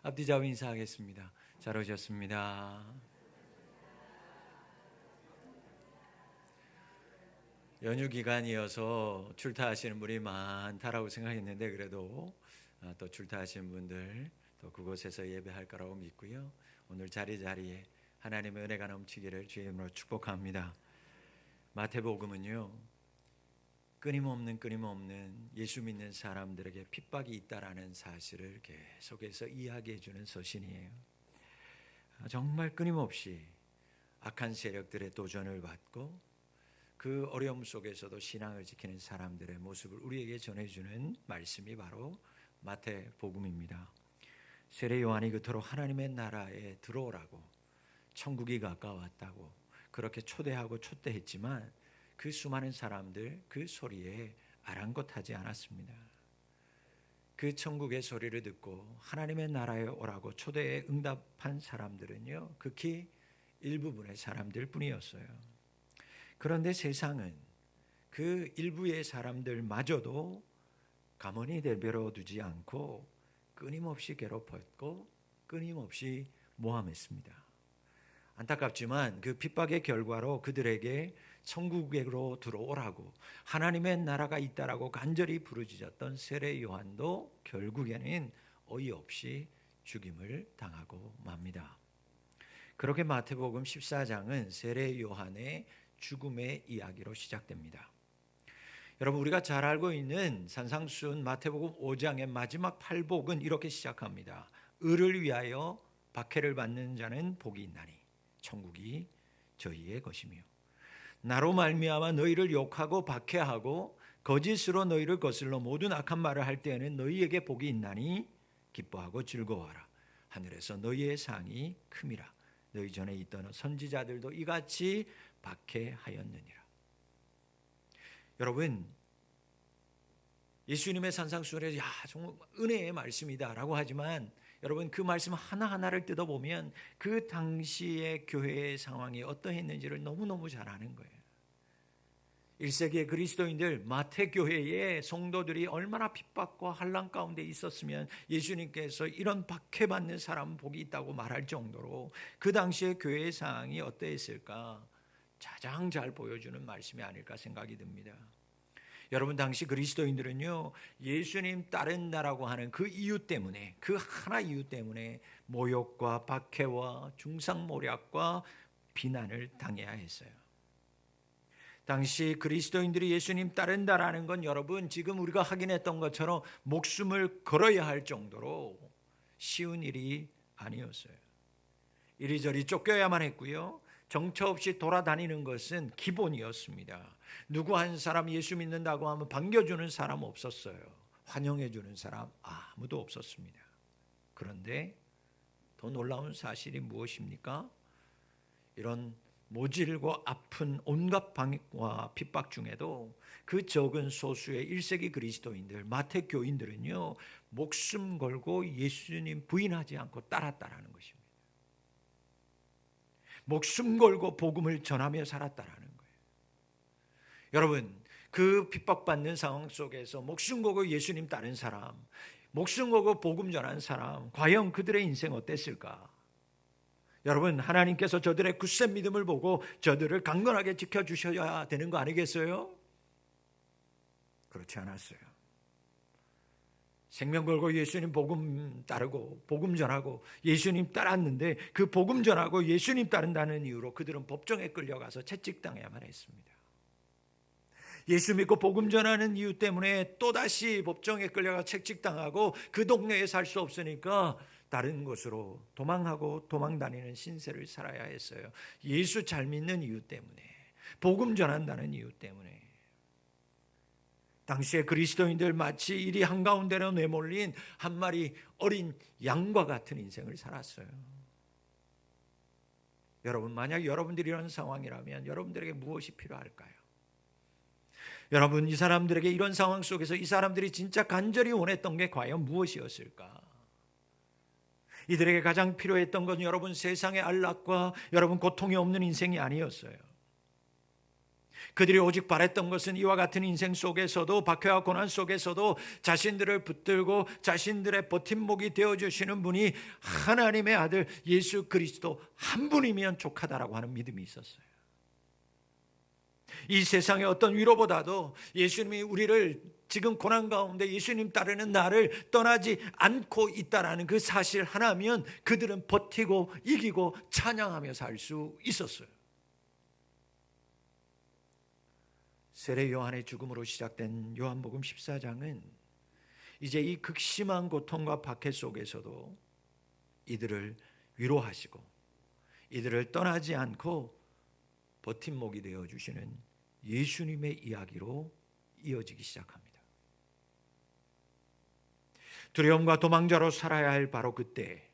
앞뒤 좌우 인사하겠습니다. 잘 오셨습니다. 연휴 기간이어서 출타하시는 분이 많다라고 생각했는데 그래도 또 출타하시는 분들 또 그곳에서 예배할 거라고 믿고요. 오늘 자리자리에 하나님의 은혜가 넘치기를 주의 이름으로 축복합니다. 마태복음은요, 끊임없는 예수 믿는 사람들에게 핍박이 있다라는 사실을 계속해서 이야기해 주는 서신이에요. 정말 끊임없이 악한 세력들의 도전을 받고 그 어려움 속에서도 신앙을 지키는 사람들의 모습을 우리에게 전해주는 말씀이 바로 마태복음입니다. 세례 요한이 그토록 하나님의 나라에 들어오라고, 천국이 가까웠다고 그렇게 초대하고 촛대했지만 그 수많은 사람들 그 소리에 아랑곳하지 않았습니다. 그 천국의 소리를 듣고 하나님의 나라에 오라고 초대에 응답한 사람들은요, 극히 일부분의 사람들 뿐이었어요. 그런데 세상은 그 일부의 사람들마저도 가만히 내버려 두지 않고 끊임없이 괴롭혔고 끊임없이 모함했습니다. 안타깝지만 그 핍박의 결과로 그들에게 천국으로 들어오라고, 하나님의 나라가 있다라고 간절히 부르짖었던 세례 요한도 결국에는 어이없이 죽임을 당하고 맙니다. 그렇게 마태복음 14장은 세례 요한의 죽음의 이야기로 시작됩니다. 여러분, 우리가 잘 알고 있는 산상수훈 마태복음 5장의 마지막 팔복은 이렇게 시작합니다. 의를 위하여 박해를 받는 자는 복이 있나니 천국이 저희의 것이며, 나로 말미암아 너희를 욕하고 박해하고 거짓으로 너희를 거슬러 모든 악한 말을 할 때에는 너희에게 복이 있나니 기뻐하고 즐거워하라. 하늘에서 너희의 상이 큼이라. 너희 전에 있던 선지자들도 이같이 박해하였느니라. 여러분, 예수님의 산상수훈에서 정말 은혜의 말씀이다라고 하지만 여러분, 그 말씀 하나하나를 뜯어보면 그 당시의 교회의 상황이 어떠했는지를 너무너무 잘 아는 거예요. 1세기의 그리스도인들, 마태교회의 성도들이 얼마나 핍박과 환난 가운데 있었으면 예수님께서 이런 박해받는 사람 복이 있다고 말할 정도로 그 당시의 교회의 상황이 어떠했을까 가장 잘 보여주는 말씀이 아닐까 생각이 듭니다. 여러분, 당시 그리스도인들은요, 예수님 따른다라고 하는 그 이유 때문에, 그 하나 이유 때문에 모욕과 박해와 중상모략과 비난을 당해야 했어요. 당시 그리스도인들이 예수님 따른다라는 건 여러분, 지금 우리가 확인했던 것처럼 목숨을 걸어야 할 정도로 쉬운 일이 아니었어요. 이리저리 쫓겨야만 했고요, 정처 없이 돌아다니는 것은 기본이었습니다. 누구 한 사람 예수 믿는다고 하면 반겨주는 사람 없었어요. 환영해주는 사람 아무도 없었습니다. 그런데 더 놀라운 사실이 무엇입니까? 이런 모질고 아픈 온갖 방해와 핍박 중에도 그 적은 소수의 1세기 그리스도인들, 마태교인들은요, 목숨 걸고 예수님 부인하지 않고 따랐다라는 것입니다. 목숨 걸고 복음을 전하며 살았다라는 거예요. 여러분, 그 핍박받는 상황 속에서 목숨 걸고 예수님 따른 사람, 목숨 걸고 복음 전한 사람, 과연 그들의 인생 어땠을까? 여러분, 하나님께서 저들의 굳센 믿음을 보고 저들을 강건하게 지켜주셔야 되는 거 아니겠어요? 그렇지 않았어요. 생명 걸고 예수님 복음 따르고 복음 전하고 예수님 따랐는데 그 복음 전하고 예수님 따른다는 이유로 그들은 법정에 끌려가서 채찍당해야만 했습니다. 예수 믿고 복음 전하는 이유 때문에 또다시 법정에 끌려가 채찍당하고 그 동네에 살 수 없으니까 다른 곳으로 도망하고 도망다니는 신세를 살아야 했어요. 예수 잘 믿는 이유 때문에, 복음 전한다는 이유 때문에. 당시에 그리스도인들 마치 이리 한가운데로 내몰린 한 마리 어린 양과 같은 인생을 살았어요. 여러분, 만약 여러분들이 이런 상황이라면 여러분들에게 무엇이 필요할까요? 여러분, 이 사람들에게 이런 상황 속에서 이 사람들이 진짜 간절히 원했던 게 과연 무엇이었을까? 이들에게 가장 필요했던 건 여러분 세상의 안락과 여러분 고통이 없는 인생이 아니었어요. 그들이 오직 바랬던 것은 이와 같은 인생 속에서도, 박해와 고난 속에서도 자신들을 붙들고 자신들의 버팀목이 되어주시는 분이 하나님의 아들 예수 그리스도 한 분이면 족하다라고 하는 믿음이 있었어요. 이 세상의 어떤 위로보다도 예수님이 우리를 지금 고난 가운데 예수님 따르는 나를 떠나지 않고 있다라는 그 사실 하나면 그들은 버티고 이기고 찬양하며 살 수 있었어요. 세례 요한의 죽음으로 시작된 요한복음 14장은 이제 이 극심한 고통과 박해 속에서도 이들을 위로하시고 이들을 떠나지 않고 버팀목이 되어주시는 예수님의 이야기로 이어지기 시작합니다. 두려움과 도망자로 살아야 할 바로 그때,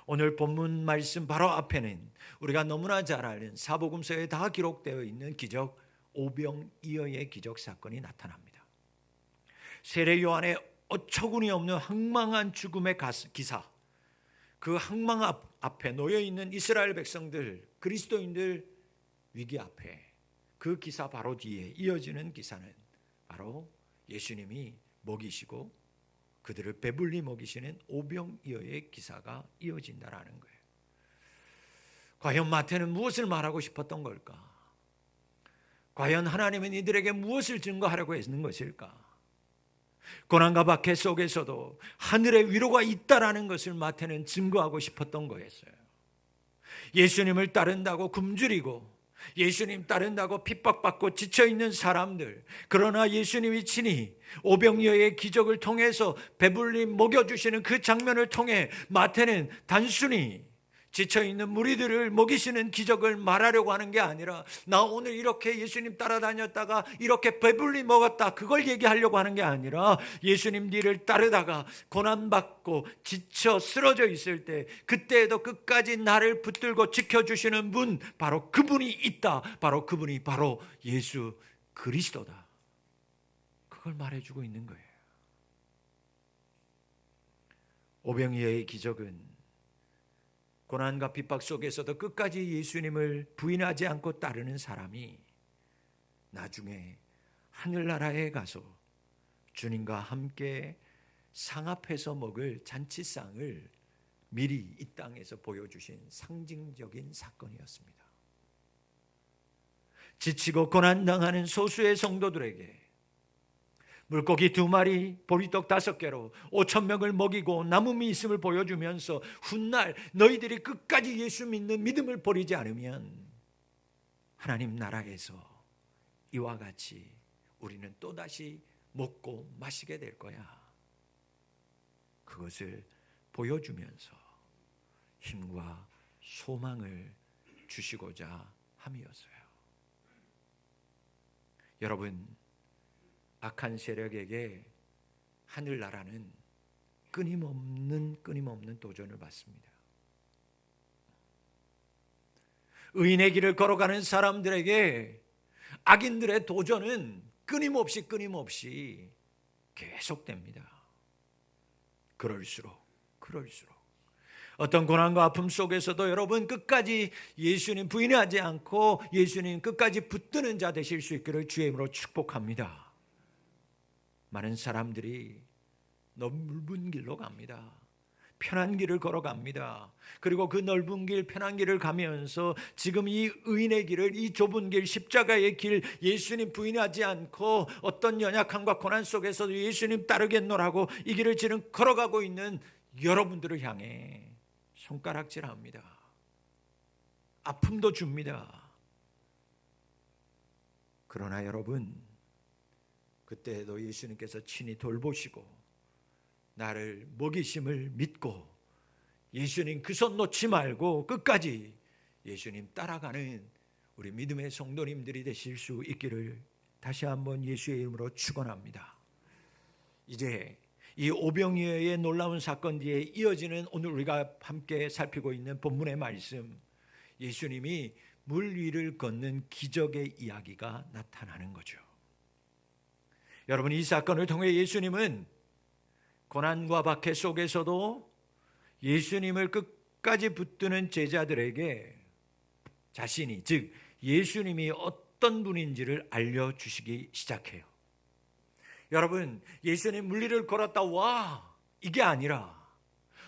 오늘 본문 말씀 바로 앞에는 우리가 너무나 잘 아는 사복음서에 다 기록되어 있는 기적, 오병이어의 기적 사건이 나타납니다. 세례 요한의 어처구니 없는 황망한 죽음의 기사, 그 황망 앞에 놓여 있는 이스라엘 백성들, 그리스도인들 위기 앞에 그 기사 바로 뒤에 이어지는 기사는 바로 예수님이 먹이시고 그들을 배불리 먹이시는 오병이어의 기사가 이어진다라는 거예요. 과연 마태는 무엇을 말하고 싶었던 걸까? 과연 하나님은 이들에게 무엇을 증거하려고 했는 것일까? 고난과 박해 속에서도 하늘의 위로가 있다라는 것을 마태는 증거하고 싶었던 거였어요. 예수님을 따른다고 굶주리고 예수님 따른다고 핍박받고 지쳐있는 사람들, 그러나 예수님이 친히 오병이어의 기적을 통해서 배불리 먹여주시는 그 장면을 통해 마태는 단순히 지쳐있는 무리들을 먹이시는 기적을 말하려고 하는 게 아니라 나 오늘 이렇게 예수님 따라다녔다가 이렇게 배불리 먹었다, 그걸 얘기하려고 하는 게 아니라 예수님 뒤를 따르다가 고난받고 지쳐 쓰러져 있을 때 그때에도 끝까지 나를 붙들고 지켜주시는 분, 바로 그분이 있다, 바로 그분이 바로 예수 그리스도다, 그걸 말해주고 있는 거예요. 오병이어의 기적은 고난과 핍박 속에서도 끝까지 예수님을 부인하지 않고 따르는 사람이 나중에 하늘나라에 가서 주님과 함께 상 앞에서 먹을 잔치상을 미리 이 땅에서 보여주신 상징적인 사건이었습니다. 지치고 고난당하는 소수의 성도들에게 물고기 2마리, 보리떡 5개로 5,000명을 먹이고 남음이 있음을 보여주면서 훗날 너희들이 끝까지 예수 믿는 믿음을 버리지 않으면 하나님 나라에서 이와 같이 우리는 또다시 먹고 마시게 될 거야, 그것을 보여주면서 힘과 소망을 주시고자 함이었어요. 여러분, 악한 세력에게 하늘나라는 끊임없는 도전을 받습니다. 의인의 길을 걸어가는 사람들에게 악인들의 도전은 끊임없이 계속됩니다. 그럴수록 어떤 고난과 아픔 속에서도 여러분 끝까지 예수님 부인하지 않고 예수님 끝까지 붙드는 자 되실 수 있기를 주의 이름으로 축복합니다. 많은 사람들이 넓은 길로 갑니다. 편한 길을 걸어갑니다. 그리고 그 넓은 길, 편한 길을 가면서 지금 이 의인의 길을, 이 좁은 길, 십자가의 길, 예수님 부인하지 않고 어떤 연약함과 고난 속에서도 예수님 따르겠노라고 이 길을 지금 걸어가고 있는 여러분들을 향해 손가락질합니다. 아픔도 줍니다. 그러나 여러분, 그때도 예수님께서 친히 돌보시고 나를 먹이심을 믿고 예수님 그 손 놓지 말고 끝까지 예수님 따라가는 우리 믿음의 성도님들이 되실 수 있기를 다시 한번 예수의 이름으로 축원합니다. 이제 이 오병이어의 놀라운 사건 뒤에 이어지는 오늘 우리가 함께 살피고 있는 본문의 말씀, 예수님이 물 위를 걷는 기적의 이야기가 나타나는 거죠. 여러분, 이 사건을 통해 예수님은 고난과 박해 속에서도 예수님을 끝까지 붙드는 제자들에게 자신이, 즉 예수님이 어떤 분인지를 알려주시기 시작해요. 여러분, 예수님 물리를 걸었다 와 이게 아니라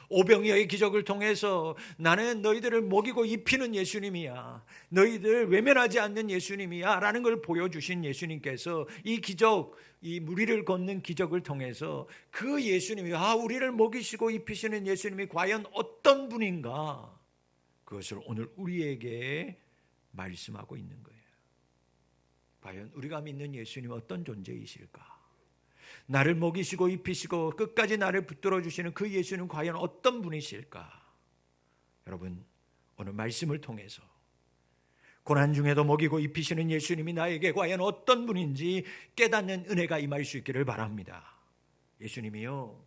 오병이어의 기적을 통해서 나는 너희들을 먹이고 입히는 예수님이야, 너희들 외면하지 않는 예수님이야 라는 걸 보여주신 예수님께서 이 기적, 이 무리를 걷는 기적을 통해서 그 예수님이 우리를 먹이시고 입히시는 예수님이 과연 어떤 분인가, 그것을 오늘 우리에게 말씀하고 있는 거예요. 과연 우리가 믿는 예수님 어떤 존재이실까? 나를 먹이시고 입히시고 끝까지 나를 붙들어 주시는 그 예수님 과연 어떤 분이실까? 여러분, 오늘 말씀을 통해서 고난 중에도 먹이고 입히시는 예수님이 나에게 과연 어떤 분인지 깨닫는 은혜가 임할 수 있기를 바랍니다. 예수님이요,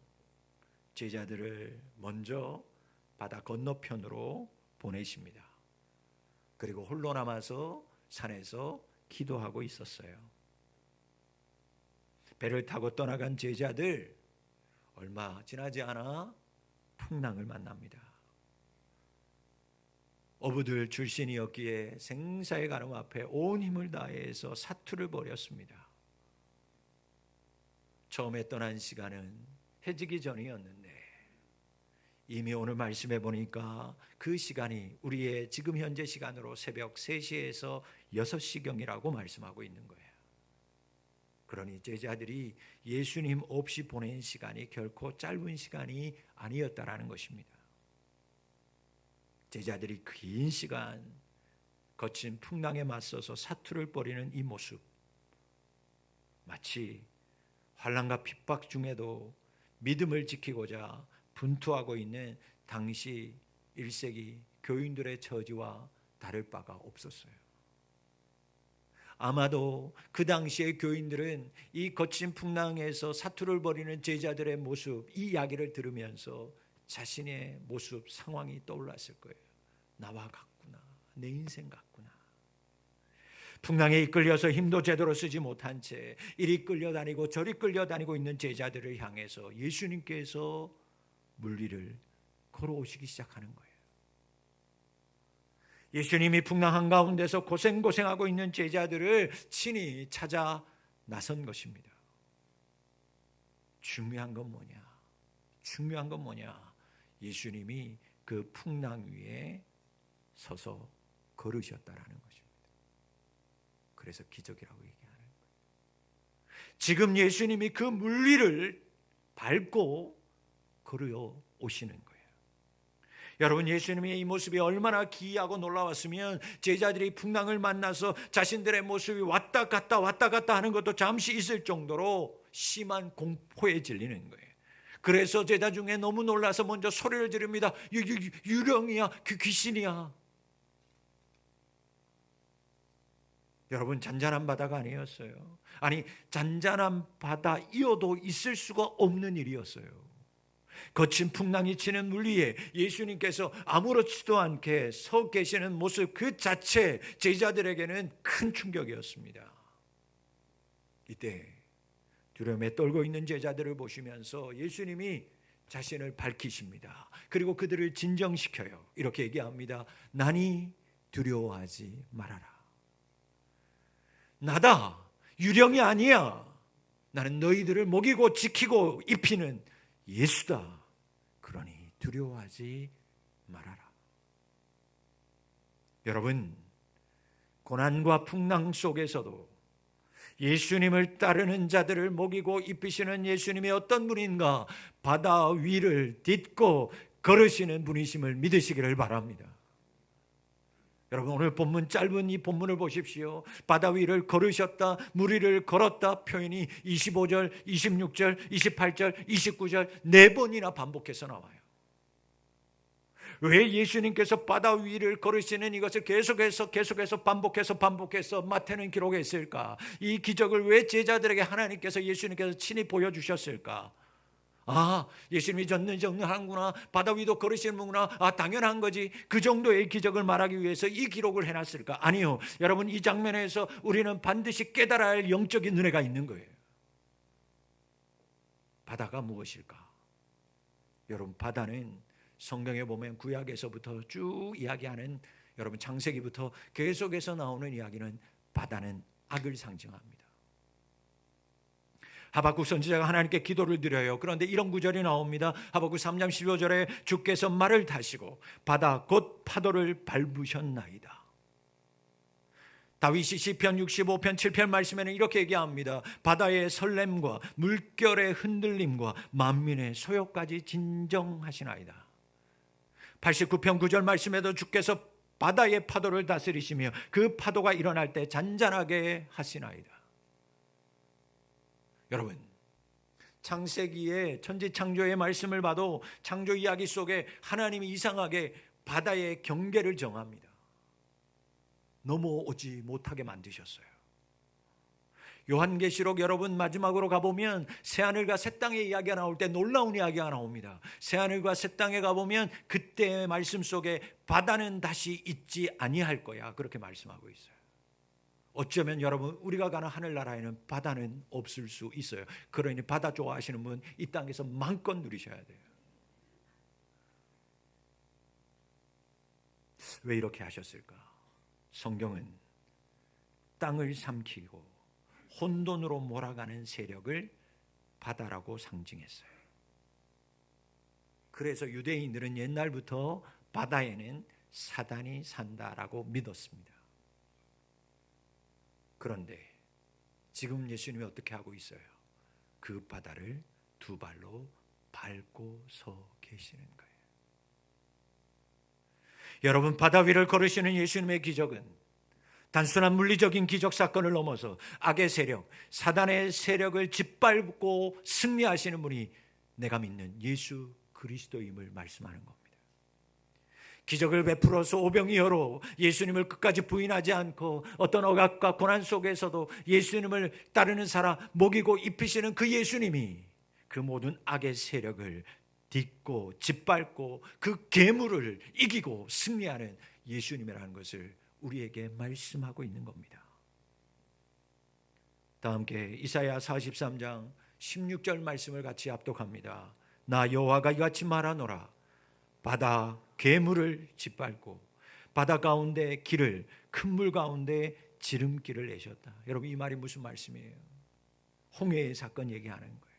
제자들을 먼저 바다 건너편으로 보내십니다. 그리고 홀로 남아서 산에서 기도하고 있었어요. 배를 타고 떠나간 제자들, 얼마 지나지 않아 풍랑을 만납니다. 어부들 출신이었기에 생사의 가름 앞에 온 힘을 다해서 사투를 벌였습니다. 처음에 떠난 시간은 해지기 전이었는데 이미 오늘 말씀해 보니까 그 시간이 우리의 지금 현재 시간으로 새벽 3시에서 6시경이라고 말씀하고 있는 거예요. 그러니 제자들이 예수님 없이 보낸 시간이 결코 짧은 시간이 아니었다라는 것입니다. 제자들이 긴 시간 거친 풍랑에 맞서서 사투를 벌이는 이 모습, 마치 환난과 핍박 중에도 믿음을 지키고자 분투하고 있는 당시 1세기 교인들의 처지와 다를 바가 없었어요. 아마도 그 당시의 교인들은 이 거친 풍랑에서 사투를 벌이는 제자들의 모습, 이 이야기를 들으면서 자신의 모습, 상황이 떠올랐을 거예요. 나와 같구나, 내 인생 같구나. 풍랑에 이끌려서 힘도 제대로 쓰지 못한 채 이리 끌려다니고 저리 끌려다니고 있는 제자들을 향해서 예수님께서 물리를 걸어오시기 시작하는 거예요. 예수님이 풍랑 한가운데서 고생하고 있는 제자들을 친히 찾아 나선 것입니다. 중요한 건 뭐냐? 중요한 건 뭐냐? 예수님이 그 풍랑 위에 서서 걸으셨다라는 것입니다. 그래서 기적이라고 얘기하는 거예요. 지금 예수님이 그 물리를 밟고 걸어 오시는 거예요. 여러분, 예수님의 이 모습이 얼마나 기이하고 놀라웠으면 제자들이 풍랑을 만나서 자신들의 모습이 왔다 갔다 하는 것도 잠시 있을 정도로 심한 공포에 질리는 거예요. 그래서 제자 중에 너무 놀라서 먼저 소리를 지릅니다. 유령이야, 그 귀신이야. 여러분, 잔잔한 바다가 아니었어요. 아니, 잔잔한 바다이어도 있을 수가 없는 일이었어요. 거친 풍랑이 치는 물 위에 예수님께서 아무렇지도 않게 서 계시는 모습 그 자체 제자들에게는 큰 충격이었습니다. 이때 두려움에 떨고 있는 제자들을 보시면서 예수님이 자신을 밝히십니다. 그리고 그들을 진정시켜요. 이렇게 얘기합니다. 나니 두려워하지 말아라. 나다, 유령이 아니야. 나는 너희들을 먹이고 지키고 입히는 예수다. 그러니 두려워하지 말아라. 여러분, 고난과 풍랑 속에서도 예수님을 따르는 자들을 먹이고 입히시는 예수님이 어떤 분인가, 바다 위를 딛고 걸으시는 분이심을 믿으시기를 바랍니다. 여러분, 오늘 본문, 짧은 이 본문을 보십시오. 바다 위를 걸으셨다, 물 위를 걸었다 표현이 25절, 26절, 28절, 29절 4번이나 반복해서 나와요. 왜 예수님께서 바다 위를 걸으시는 이것을 계속해서 반복해서 마태는 기록했을까? 이 기적을 왜 제자들에게 하나님께서, 예수님께서 친히 보여주셨을까? 예수님이 전능하는구나, 바다 위도 걸으시는구나, 당연한 거지, 그 정도의 기적을 말하기 위해서 이 기록을 해놨을까? 아니요. 여러분, 이 장면에서 우리는 반드시 깨달아야 할 영적인 은혜가 있는 거예요. 바다가 무엇일까? 여러분, 바다는 성경에 보면 구약에서부터 쭉 이야기하는, 여러분 창세기부터 계속해서 나오는 이야기는 바다는 악을 상징합니다. 하박국 선지자가 하나님께 기도를 드려요. 그런데 이런 구절이 나옵니다. 하박국 3장 15절에 주께서 말을 타시고 바다 곧 파도를 밟으셨나이다. 다윗이 시편 65편 7편 말씀에는 이렇게 얘기합니다. 바다의 설렘과 물결의 흔들림과 만민의 소요까지 진정하시나이다. 89편 9절 말씀에도 주께서 바다의 파도를 다스리시며 그 파도가 일어날 때 잔잔하게 하시나이다. 여러분, 창세기의 천지창조의 말씀을 봐도 창조 이야기 속에 하나님이 이상하게 바다의 경계를 정합니다. 넘어오지 못하게 만드셨어요. 요한계시록 여러분 마지막으로 가보면 새하늘과 새 땅의 이야기가 나올 때 놀라운 이야기가 나옵니다. 새하늘과 새 땅에 가보면 그때의 말씀 속에 바다는 다시 있지 아니할 거야, 그렇게 말씀하고 있어요. 어쩌면 여러분, 우리가 가는 하늘나라에는 바다는 없을 수 있어요. 그러니 바다 좋아하시는 분 이 땅에서 마음껏 누리셔야 돼요. 왜 이렇게 하셨을까? 성경은 땅을 삼키고 혼돈으로 몰아가는 세력을 바다라고 상징했어요. 그래서 유대인들은 옛날부터 바다에는 사단이 산다라고 믿었습니다. 그런데 지금 예수님이 어떻게 하고 있어요? 그 바다를 두 발로 밟고 서 계시는 거예요. 여러분, 바다 위를 걸으시는 예수님의 기적은 단순한 물리적인 기적 사건을 넘어서 악의 세력, 사단의 세력을 짓밟고 승리하시는 분이 내가 믿는 예수 그리스도임을 말씀하는 겁니다. 기적을 베풀어서 오병이어로 예수님을 끝까지 부인하지 않고 어떤 억압과 고난 속에서도 예수님을 따르는 사람 먹이고 입히시는 그 예수님이 그 모든 악의 세력을 딛고 짓밟고 그 괴물을 이기고 승리하는 예수님이라는 것을 우리에게 말씀하고 있는 겁니다. 다 함께 이사야 43장 16절 말씀을 같이 합독합니다. 나 여호와가 이같이 말하노라. 바다 괴물을 짓밟고 바다 가운데 길을, 큰 물 가운데 지름길을 내셨다. 여러분, 이 말이 무슨 말씀이에요? 홍해의 사건 얘기하는 거예요.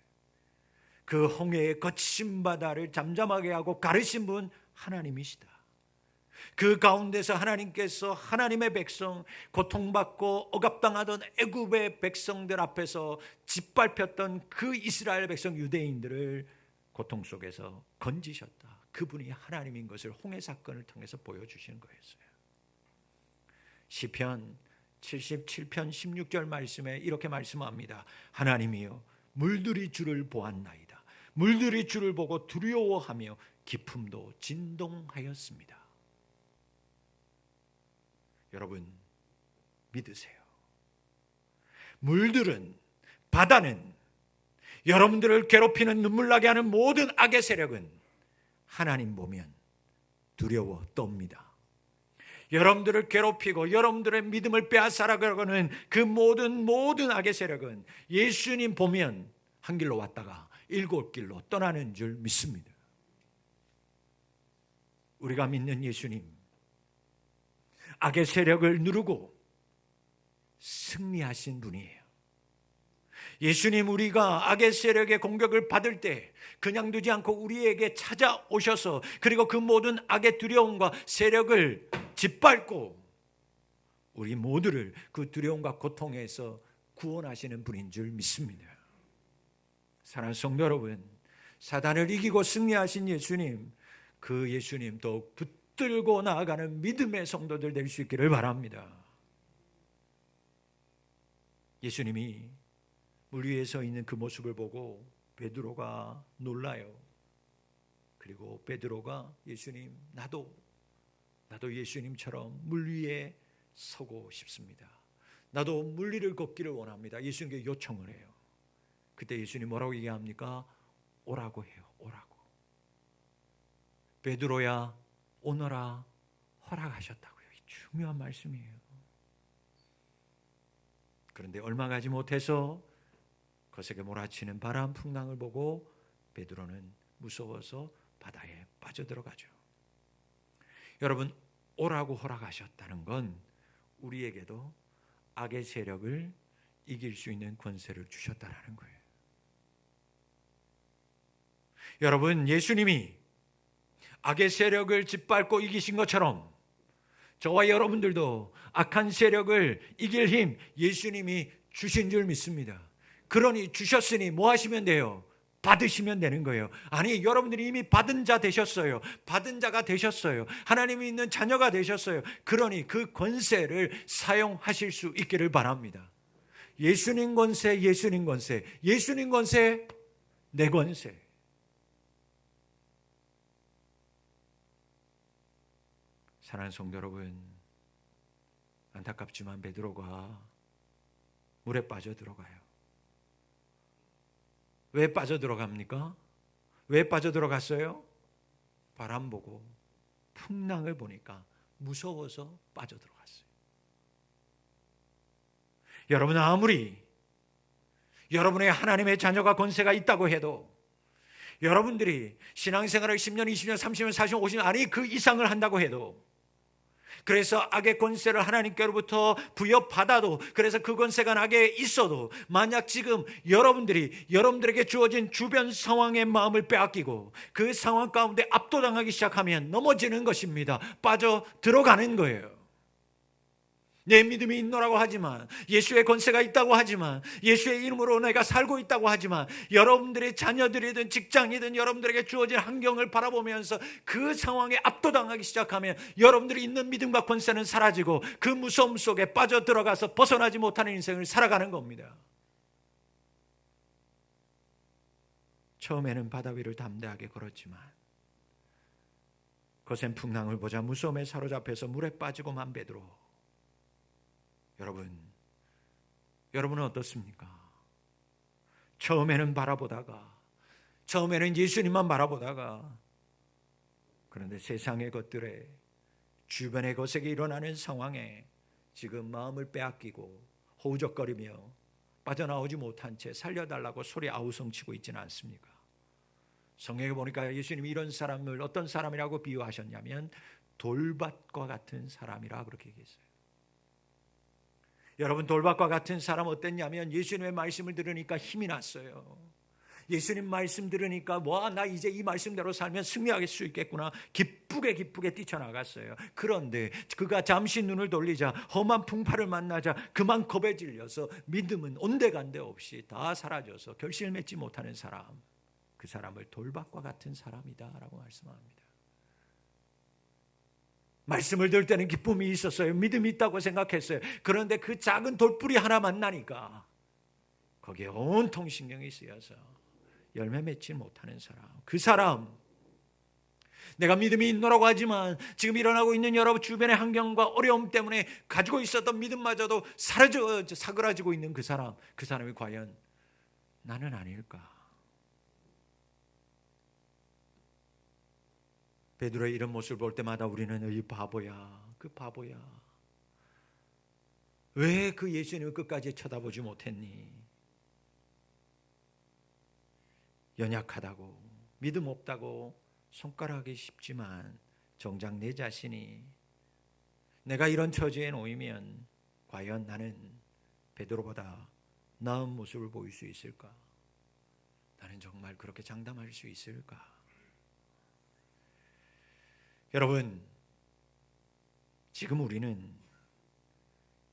그 홍해의 거친 바다를 잠잠하게 하고 가르신 분 하나님이시다. 그 가운데서 하나님께서 하나님의 백성, 고통받고 억압당하던 애굽의 백성들 앞에서 짓밟혔던 그 이스라엘 백성 유대인들을 고통 속에서 건지셨다. 그분이 하나님인 것을 홍해 사건을 통해서 보여주시는 거였어요. 시편 77편 16절 말씀에 이렇게 말씀합니다. 하나님이여, 물들이 주를 보았나이다. 물들이 주를 보고 두려워하며 기품도 진동하였습니다. 여러분, 믿으세요. 물들은, 바다는, 여러분들을 괴롭히는 눈물나게 하는 모든 악의 세력은 하나님 보면 두려워 떱니다. 여러분들을 괴롭히고 여러분들의 믿음을 빼앗아가려고 하는 그 모든 악의 세력은 예수님 보면 한 길로 왔다가 일곱 길로 떠나는 줄 믿습니다. 우리가 믿는 예수님, 악의 세력을 누르고 승리하신 분이에요. 예수님, 우리가 악의 세력의 공격을 받을 때 그냥 두지 않고 우리에게 찾아오셔서 그리고 그 모든 악의 두려움과 세력을 짓밟고 우리 모두를 그 두려움과 고통에서 구원하시는 분인 줄 믿습니다. 사랑하는 성도 여러분, 사단을 이기고 승리하신 예수님, 그 예수님 더욱 붙들고 나아가는 믿음의 성도들 될 수 있기를 바랍니다. 예수님이 물 위에 서 있는 그 모습을 보고 베드로가 놀라요. 그리고 베드로가 예수님, 나도 예수님처럼 물 위에 서고 싶습니다. 나도 물 위를 걷기를 원합니다. 예수님께 요청을 해요. 그때 예수님 뭐라고 얘기합니까? 오라고 해요. 오라고. 베드로야, 오너라 허락하셨다고요. 중요한 말씀이에요. 그런데 얼마 가지 못해서 거세게 몰아치는 바람 풍랑을 보고 베드로는 무서워서 바다에 빠져들어가죠. 여러분, 오라고 허락하셨다는 건 우리에게도 악의 세력을 이길 수 있는 권세를 주셨다라는 거예요. 여러분, 예수님이 악의 세력을 짓밟고 이기신 것처럼 저와 여러분들도 악한 세력을 이길 힘 예수님이 주신 줄 믿습니다. 그러니 주셨으니 뭐 하시면 돼요? 받으시면 되는 거예요. 아니, 여러분들이 이미 받은 자 되셨어요. 받은 자가 되셨어요. 하나님이 있는 자녀가 되셨어요. 그러니 그 권세를 사용하실 수 있기를 바랍니다. 예수님 권세, 예수님 권세, 예수님 권세, 내 권세. 사랑하는 성도 여러분, 안타깝지만 베드로가 물에 빠져들어가요. 왜 빠져들어갑니까? 왜 빠져들어갔어요? 바람 보고 풍랑을 보니까 무서워서 빠져들어갔어요. 여러분은 아무리 여러분의 하나님의 자녀가 권세가 있다고 해도, 여러분들이 신앙생활을 10년, 20년, 30년, 40년, 50년 아니 그 이상을 한다고 해도, 그래서 악의 권세를 하나님께로부터 부여받아도, 그래서 그 권세가 나게 있어도, 만약 지금 여러분들에게 주어진 주변 상황의 마음을 빼앗기고 그 상황 가운데 압도당하기 시작하면 넘어지는 것입니다. 빠져 들어가는 거예요. 내 믿음이 있노라고 하지만, 예수의 권세가 있다고 하지만, 예수의 이름으로 내가 살고 있다고 하지만, 여러분들의 자녀들이든 직장이든 여러분들에게 주어진 환경을 바라보면서 그 상황에 압도당하기 시작하면 여러분들이 있는 믿음과 권세는 사라지고 그 무서움 속에 빠져 들어가서 벗어나지 못하는 인생을 살아가는 겁니다. 처음에는 바다 위를 담대하게 걸었지만 거센 풍랑을 보자 무서움에 사로잡혀서 물에 빠지고만 베드로. 여러분은 어떻습니까? 처음에는 예수님만 바라보다가, 그런데 세상의 것들에, 주변의 것에 일어나는 상황에 지금 마음을 빼앗기고 허우적거리며 빠져나오지 못한 채 살려달라고 소리 아우성치고 있지는 않습니까? 성경에 보니까 예수님이 이런 사람을 어떤 사람이라고 비유하셨냐면 돌밭과 같은 사람이라 그렇게 얘기했어요. 여러분, 돌밭과 같은 사람 어땠냐면 예수님의 말씀을 들으니까 힘이 났어요. 예수님 말씀 들으니까 나 이제 이 말씀대로 살면 승리할 수 있겠구나, 기쁘게 뛰쳐나갔어요. 그런데 그가 잠시 눈을 돌리자 험한 풍파를 만나자 그만 겁에 질려서 믿음은 온데간데 없이 다 사라져서 결실을 맺지 못하는 사람, 그 사람을 돌밭과 같은 사람이다 라고 말씀합니다. 말씀을 들을 때는 기쁨이 있었어요. 믿음이 있다고 생각했어요. 그런데 그 작은 돌뿌리 하나 만나니까 거기에 온통 신경이 쓰여서 열매 맺지 못하는 사람, 그 사람, 내가 믿음이 있노라고 하지만 지금 일어나고 있는 여러분 주변의 환경과 어려움 때문에 가지고 있었던 믿음마저도 사그라지고 있는 그 사람이 과연 나는 아닐까? 베드로의 이런 모습을 볼 때마다 우리는 이 바보야, 그 바보야, 왜 그 예수님을 끝까지 쳐다보지 못했니? 연약하다고, 믿음 없다고 손가락이 쉽지만 정작 내 자신이 내가 이런 처지에 놓이면 과연 나는 베드로보다 나은 모습을 보일 수 있을까? 나는 정말 그렇게 장담할 수 있을까? 여러분, 지금 우리는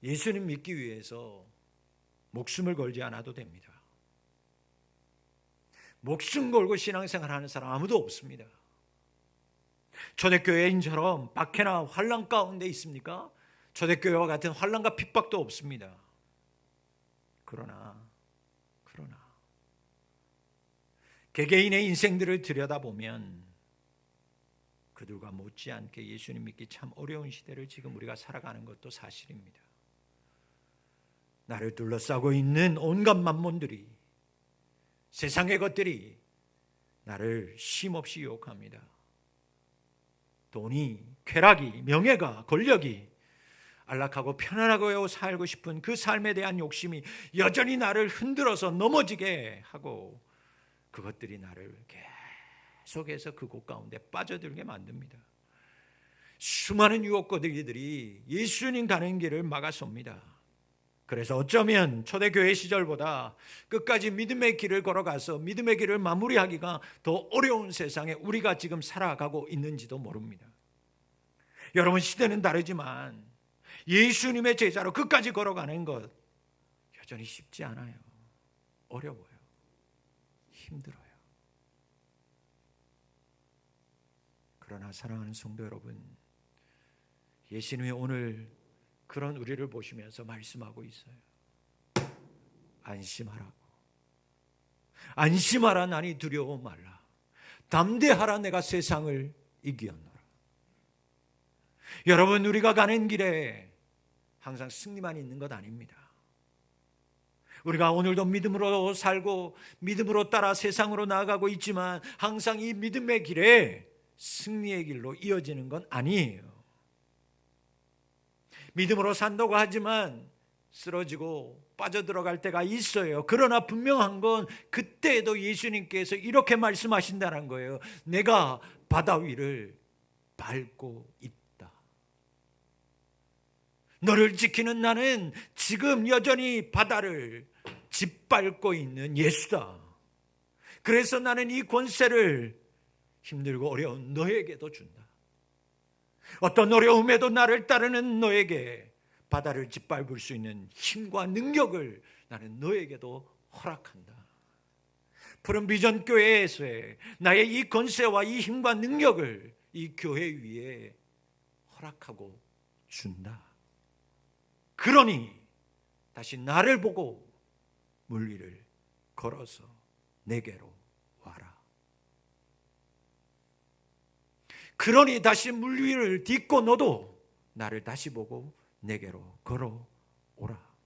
예수님 믿기 위해서 목숨을 걸지 않아도 됩니다. 목숨 걸고 신앙생활 하는 사람 아무도 없습니다. 초대교회인처럼 박해나 환난 가운데 있습니까? 초대교회와 같은 환난과 핍박도 없습니다. 그러나 개개인의 인생들을 들여다보면 그들과 못지않게 예수님 믿기 참 어려운 시대를 지금 우리가 살아가는 것도 사실입니다. 나를 둘러싸고 있는 온갖 만몬들이, 세상의 것들이 나를 쉼없이 유혹합니다. 돈이, 쾌락이, 명예가, 권력이, 안락하고 편안하고 살고 싶은 그 삶에 대한 욕심이 여전히 나를 흔들어서 넘어지게 하고, 그것들이 나를 계속해서 그곳 가운데 빠져들게 만듭니다. 수많은 유혹거리들이 예수님 가는 길을 막아섭니다. 그래서 어쩌면 초대교회 시절보다 끝까지 믿음의 길을 걸어가서 믿음의 길을 마무리하기가 더 어려운 세상에 우리가 지금 살아가고 있는지도 모릅니다. 여러분, 시대는 다르지만 예수님의 제자로 끝까지 걸어가는 것 여전히 쉽지 않아요. 어려워요. 힘들어요. 그러나 사랑하는 성도 여러분, 예수님이 오늘 그런 우리를 보시면서 말씀하고 있어요. 안심하라고. 안심하라, 나니 두려워 말라. 담대하라, 내가 세상을 이기었노라. 여러분, 우리가 가는 길에 항상 승리만 있는 것 아닙니다. 우리가 오늘도 믿음으로 살고 믿음으로 따라 세상으로 나아가고 있지만 항상 이 믿음의 길에 승리의 길로 이어지는 건 아니에요. 믿음으로 산다고 하지만 쓰러지고 빠져들어갈 때가 있어요. 그러나 분명한 건 그때에도 예수님께서 이렇게 말씀하신다는 거예요. 내가 바다 위를 밟고 있다. 너를 지키는 나는 지금 여전히 바다를 짓밟고 있는 예수다. 그래서 나는 이 권세를 힘들고 어려운 너에게도 준다. 어떤 어려움에도 나를 따르는 너에게 바다를 짓밟을 수 있는 힘과 능력을 나는 너에게도 허락한다. 푸른 비전 교회에서의 나의 이 권세와 이 힘과 능력을 이 교회 위에 허락하고 준다. 그러니 다시 나를 보고 물 위를 걸어서 내게로 와라. 그러니 다시 물 위를 딛고 너도 나를 다시 보고 내게로 걸어오라.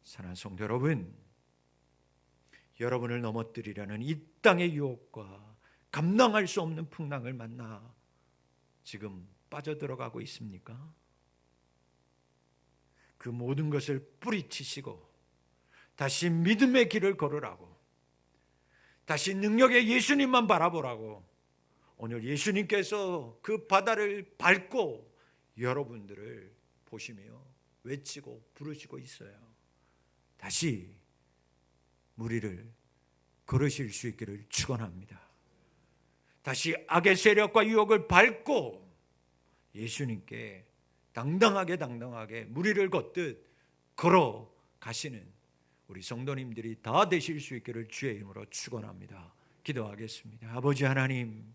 사랑하는 성도 여러분, 여러분을 넘어뜨리려는 이 땅의 유혹과 감당할 수 없는 풍랑을 만나 지금 빠져들어가고 있습니까? 그 모든 것을 뿌리치시고 다시 믿음의 길을 걸으라고, 다시 능력의 예수님만 바라보라고 오늘 예수님께서 그 바다를 밟고 여러분들을 보시며 외치고 부르시고 있어요. 다시 물 위를 걸으실 수 있기를 축원합니다. 다시 악의 세력과 유혹을 밟고 예수님께 당당하게 물 위를 걷듯 걸어가시는 우리 성도님들이 다 되실 수 있기를 주의 이름으로 축원합니다. 기도하겠습니다. 아버지 하나님,